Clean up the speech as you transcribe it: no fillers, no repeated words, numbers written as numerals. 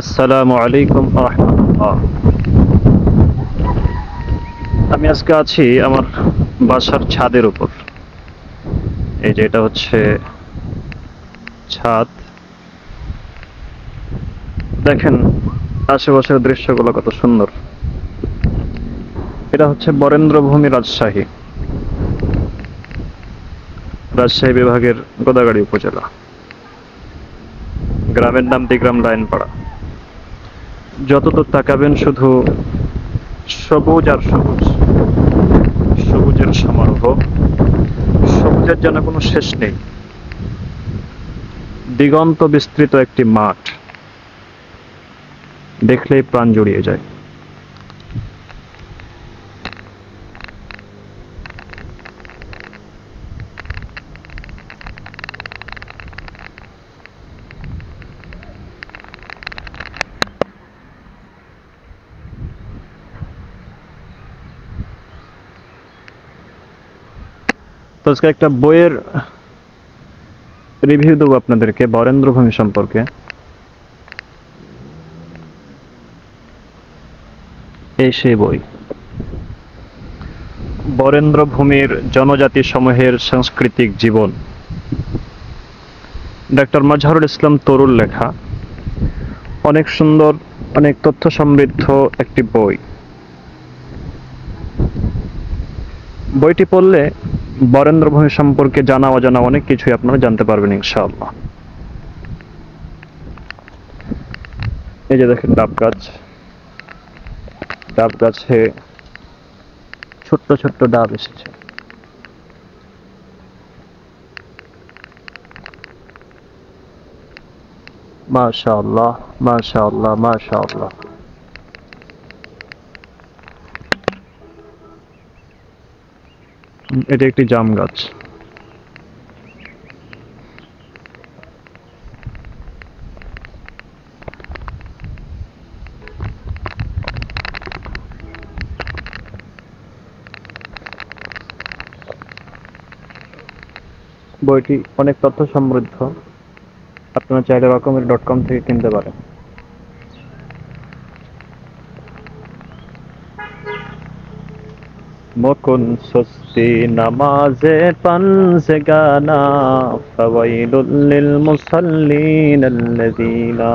আসসালামু আলাইকুম রাহমাতুল্লাহ। আমি আজকে আছি আমার বাসার ছাদের উপর। এই যে এটা হচ্ছে ছাদ। দেখেন আশেপাশের দৃশ্যগুলো কত সুন্দর। এটা হচ্ছে বরেন্দ্রভূমি রাজশাহী, রাজশাহী বিভাগের গোদাগাড়ী উপজেলা। গ্রামের নাম দিগ্রাম লাইনপাড়া। যতদূর তাকাবেন শুধু সবুজ আর সবুজ, সবুজের সমারোহ। সবুজের যেন কোনো শেষ নেই। দিগন্ত বিস্তৃত একটি মাঠ, দেখলেই প্রাণ জুড়িয়ে যায়। তো আজকে একটা বইয়ের রিভিউ দেবো আপনাদেরকে বরেন্দ্রভূমি সম্পর্কে। এই সেই বই, বরেন্দ্রভূমির জনজাতি সমূহের সাংস্কৃতিক জীবন, ডক্টর মাজহারুল ইসলাম তরুর লেখা। অনেক সুন্দর, অনেক তথ্য সমৃদ্ধ একটি বই। বইটি পড়লে বরেন্দ্রভূমি সম্পর্কে জানা অজানা অনেক কিছুই আপনারা জানতে পারবেন ইনশাআল্লাহ। এই যে দেখেন ডাব গাছ, ডাব গাছে ছোট্ট ছোট্ট ডাব এসেছে। মাশাআল্লাহ, মাশাআল্লাহ, মাশাআল্লাহ। এটি একটি জাম গাছ। বইটি অনেক তথ্য সমৃদ্ধ। আপনারা চাইলে রকমেরি.com থেকে কিনতে পারেন। মকুন সুস্তি নামাজে পানজেগানা ফাওয়াইলুল লিল মুসাল্লিন আল্লাযীনা